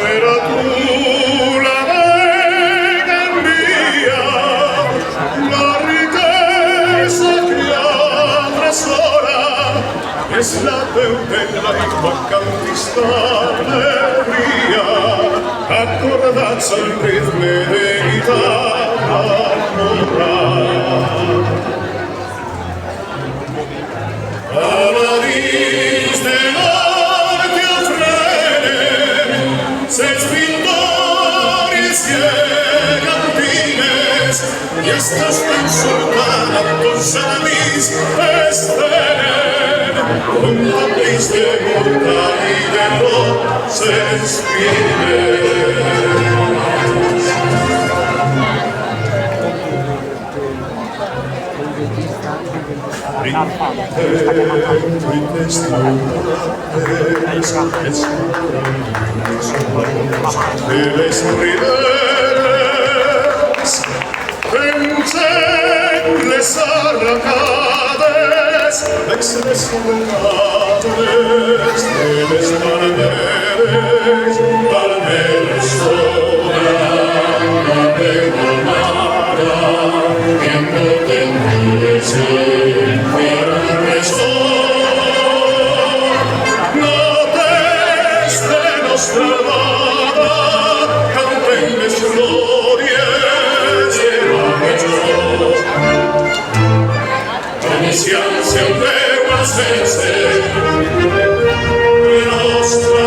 Era tú la vega mía, la riqueza que atresora, es la deuda en la misma cantista alegría, acordats al ritme de guitarra moral. Paladins de norte ofrenen, ses victorias gegantines, y estas tan soldados amics estenen, un tapiz de mortal y de roses fines. De les riberes vencen les arracades, vex les soldades de les palmeres, palmeres sobran de colmada, que no tendrás Siamo sempre a sense, nostra